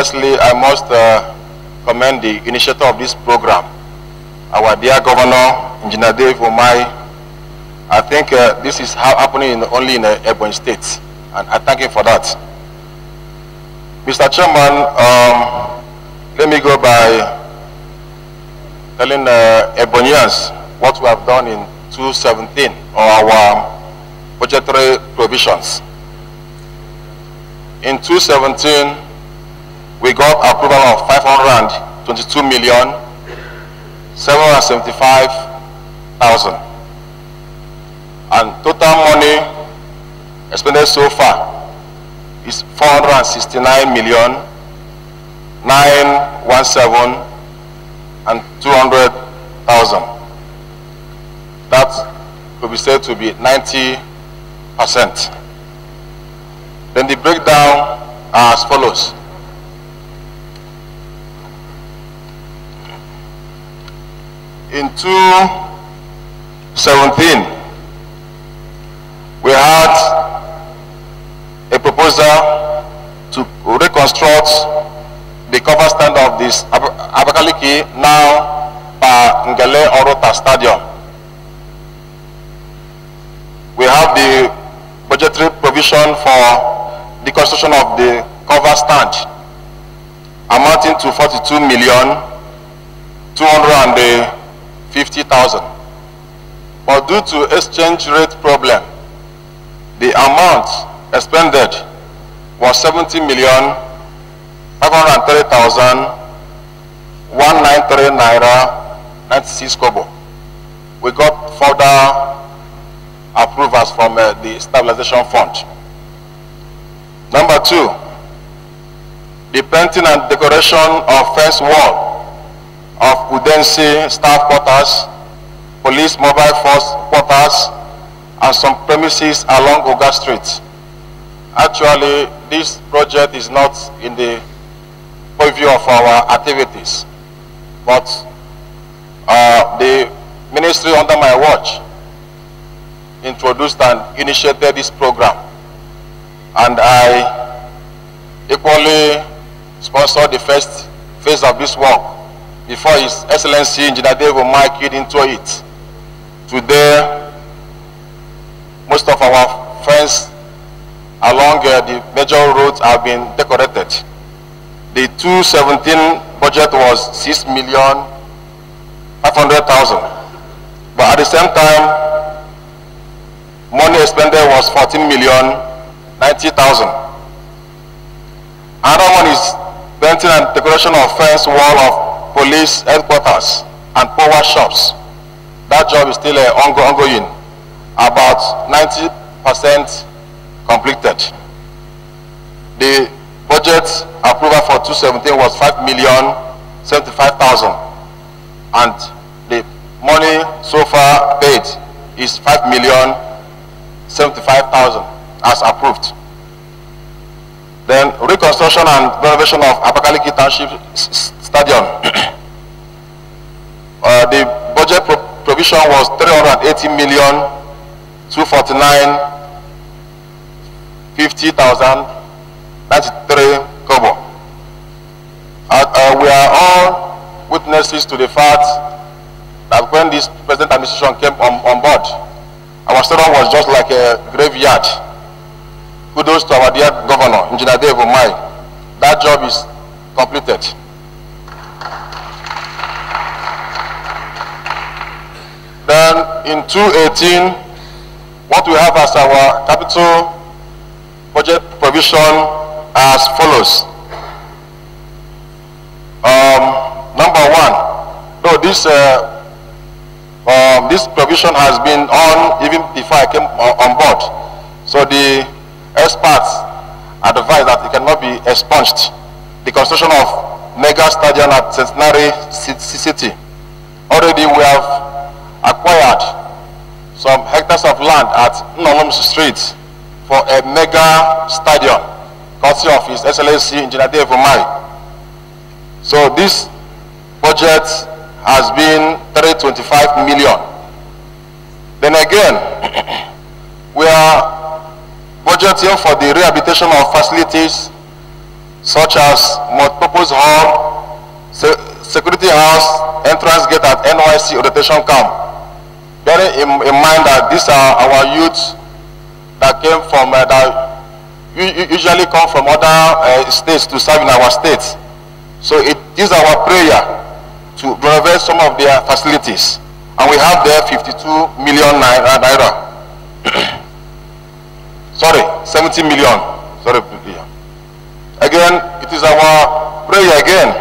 Firstly, I must commend the initiator of this program, our dear Governor, Engineer Ebonyi. I think this is happening only in Ebonyi State, and I thank him for that. Mr. Chairman, let me go by telling Ebonyans what we have done in 2017 or our budgetary provisions. In 2017, we got approval of 522,775,000, and total money expended so far is 469,917,200,000. That could be said to be 90%. Then the breakdown are as follows. In 2017, we had a proposal to reconstruct the cover stand of this Abakaliki, now Ngele Orota Stadium. We have the budgetary provision for the construction of the cover stand amounting to 42,250,000. But due to exchange rate problem, the amount expended was 70,530,193 naira 96 kobo. We got further approvals from the stabilization fund. Number two, the painting and decoration of fence wall of Udensi staff quarters, police mobile force quarters, and some premises along Oga Street. Actually, this project is not in the purview of our activities, but the ministry under my watch introduced and initiated this program, and I equally sponsored the first phase of this work before His Excellency Engineer Ebonyi keyed into it. Today, most of our fence along the major roads have been decorated. The 2017 budget was 6,500,000, but at the same time, money expended was 14,090,000. Another one is painting and decoration of fence wall of police headquarters and power shops. That job is still ongoing, about 90% completed. The budget approval for 2017 was 5,075,000, and the money so far paid is 5,075,000 as approved. Then reconstruction and renovation of Abakaliki Township Stadium. The budget provision was 380,249,50,093 kobo. We are all witnesses to the fact that when this present administration came on board, our stadium was just like a graveyard. Kudos to our dear Governor, Engineer Ebonyi. That job is completed. Then in 2018, what we have as our capital budget provision as follows. Number one, though this provision has been on even before I came on board. So the experts advise that it cannot be expunged. The construction of mega stadium at Centenary City. Already we have acquired some hectares of land at Nolom Street for a mega stadium, courtesy of His Excellency Engineer Ebonyi. So this budget has been 325 million. Then again, we are budgeting for the rehabilitation of facilities such as multipurpose hall, security house, entrance gate at NYC orientation camp. Bearing in mind that these are our youths that came from, that usually come from other states to serve in our states. So it is our prayer to renovate some of their facilities. And we have there 52 million naira. Sorry, 70 million. Sorry, again, it is our prayer again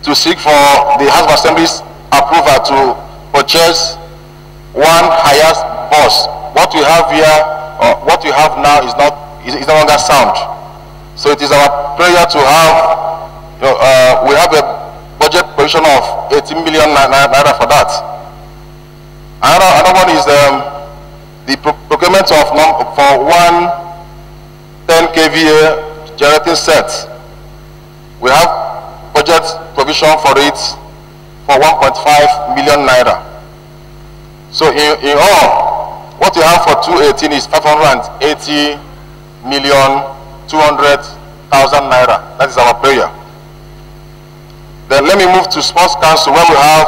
to seek for the House of Assembly's approval to purchase one highest bus. What we have here, what we have now is no longer sound. So it is our prayer to have, we have a budget position of 18 million naira for that. Another one is the procurement of for one 10 kVA generating set. We have budget provision for it for 1.5 million naira. So in all, what we have for 2018 is 580 million 200,000 naira. That is our prayer. Then let me move to Sports Council, where we have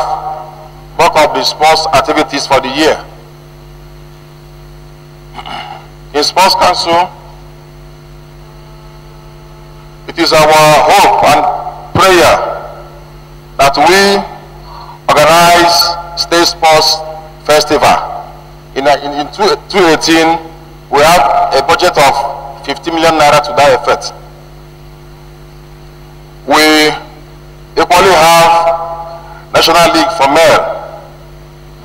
bulk of the sports activities for the year. In Sports Council, it is our hope and prayer that we organize State Sports Festival. In 2018, we have a budget of 50 million naira to that effect. We equally have National League for Male.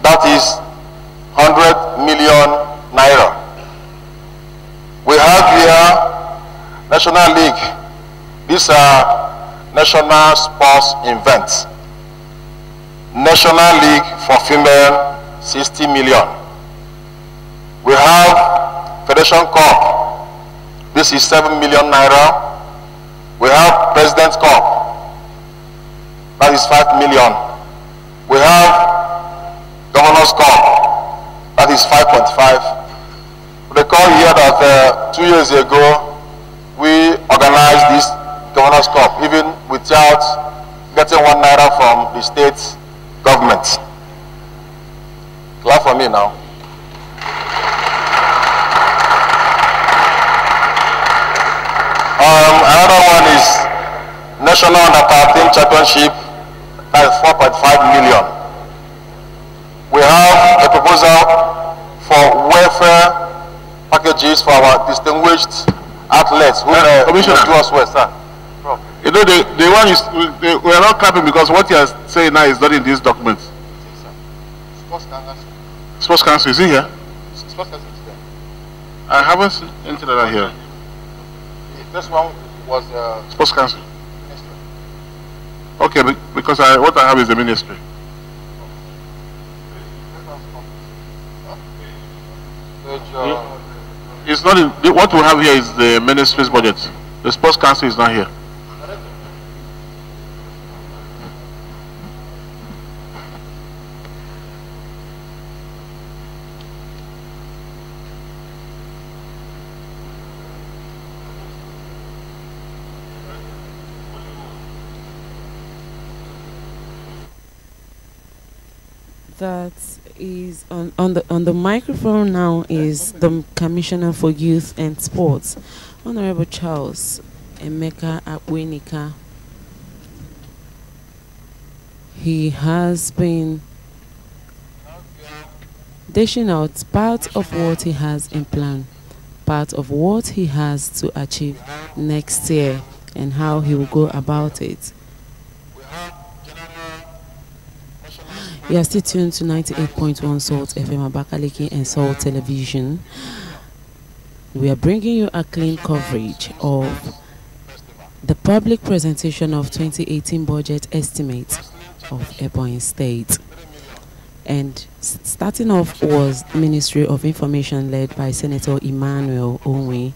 That is 100 million naira. We have here National League. These are national sports events. National League for Female, 60 million. We have Federation Cup. This is 7 million naira. We have President's Cup. That is 5 million. We have Governor's Cup, that is 5.5. Recall here that 2 years ago, we organized this Governor's Cup, even without getting 1 naira from the state government. Clap for me now. Another one is National Under-13 Championship, that is 4.5 million. We have a proposal for welfare packages for our distinguished athletes who do us well, sir. You know, the one is, we are not clapping because what you are saying now is not in this document. Sports Council. Sports Council, is he here? Sports Council is there. I haven't seen anything like that here. This one was Sports Council. Ministry. Okay, because what I have is the ministry. It's not in, what we have here is the ministry's budget. The Sports Council is not here. That is on the microphone now is the Commissioner for Youth and Sports, Honorable Charles Emeka Akwenika. He has been dishing out part of what he has in plan, part of what he has to achieve next year, and how he will go about it. You are still tuned to 98.1 Salt FM Abakaliki and Salt Television. We are bringing you a clean coverage of the public presentation of 2018 budget estimate of Ebonyi State. And starting off was Ministry of Information led by Senator Emmanuel Onwe.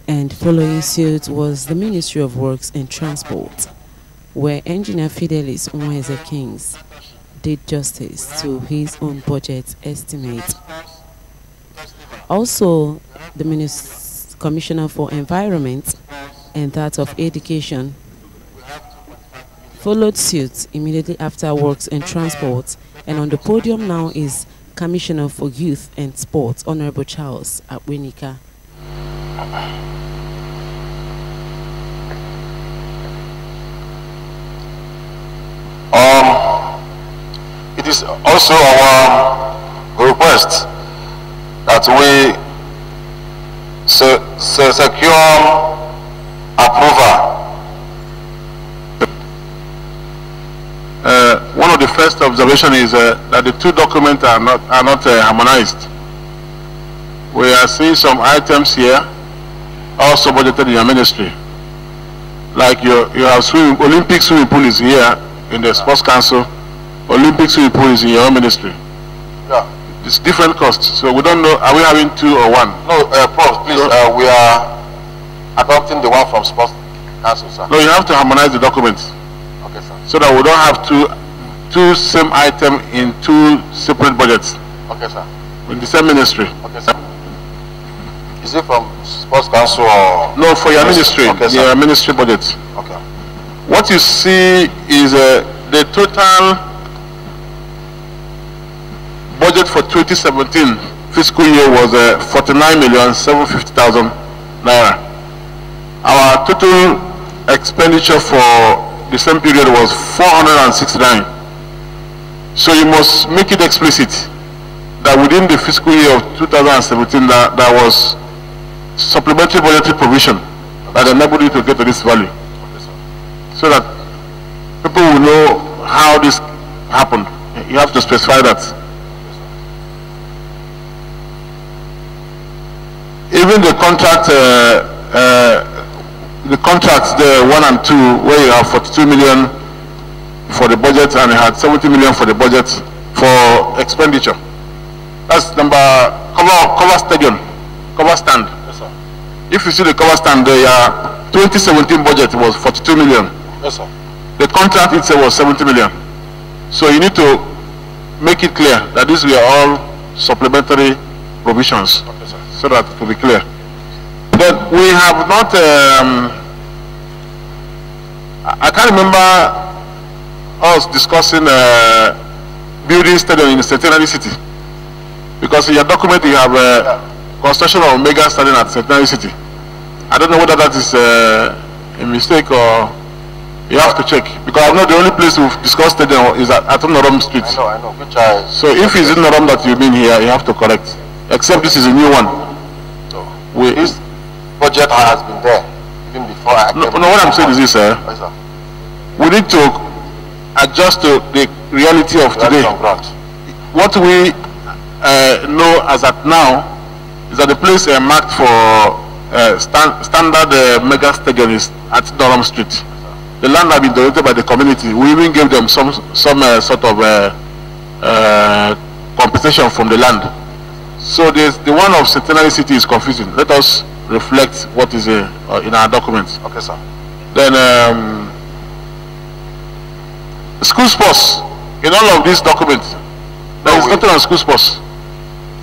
And following suit was the Ministry of Works and Transport, where Engineer Fidelis Nweze Kings did justice to his own budget estimate Also, the Commissioner for Environment and that of Education followed suit immediately after Works and Transport, and on the podium now is Commissioner for Youth and Sports, Honorable Charles Abwenika. It is also our request that we secure approval. One of the first observation is that the two documents are not harmonized. We are seeing some items here also budgeted in your ministry. Like you have Olympic swimming pool is here in the Sports Council. Olympic swimming pool is in your own ministry. Yeah. It's different costs, so we don't know, are we having two or one? No, Prof, please, we are adopting the one from Sports Council, sir. No, you have to harmonize the documents. Okay, sir. So that we don't have two same items in two separate budgets. Okay, sir. In the same ministry. Okay, sir. Is it from Sports Council or? No, for your ministry, okay, sir. Your ministry budget. Okay. What you see is the total budget for 2017 fiscal year was 49,750,000 naira. Our total expenditure for the same period was 469. So you must make it explicit that within the fiscal year of 2017 that there was supplementary budgetary provision that enabled you to get to this value. So that people will know how this happened. You have to specify that. Even the contract, the contracts, the 1 and 2, where you have 42 million for the budget and you had 70 million for the budget for expenditure. That's number cover stadium, cover stand. Yes, sir. If you see the cover stand, the 2017 budget was 42 million. Yes, sir. The contract itself was 70 million. So you need to make it clear that these were all supplementary provisions. Okay, sir. So that it will be clear. Then we have not, I can't remember us discussing building stadium in the Centenary City. Because in your document you have construction of mega stadium at Centenary City. I don't know whether that is a mistake or you have to check. Because I know the only place we've discussed stadium is at Norom Street. I know. Which so if it's in Norom that you mean here, you have to correct. Except this is a new one. This budget has been there even before I came. No, what I'm saying is this, Yes, sir. we need to adjust to the reality of today. What we know as at now is that the place marked for standard mega stadium is at Durham Street. The land has been donated by the community. We even gave them some sort of compensation from the land. So the one of Centenary City is confusing. Let us reflect what is in our documents. Okay, sir. Then school sports. In all of these documents, there is nothing on school sports.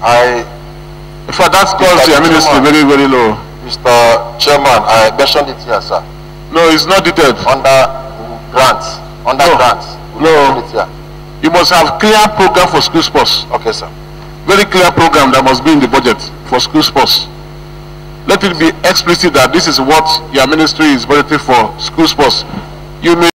In fact, that scores your ministry very, very low. Mr. Chairman, I mentioned it here, sir. No, it's not detailed. Under grants. Grants. No. You must have clear program for school sports. Okay, sir. Very clear program that must be in the budget for school sports. Let it be explicit that this is what your ministry is budgeting for school sports. You may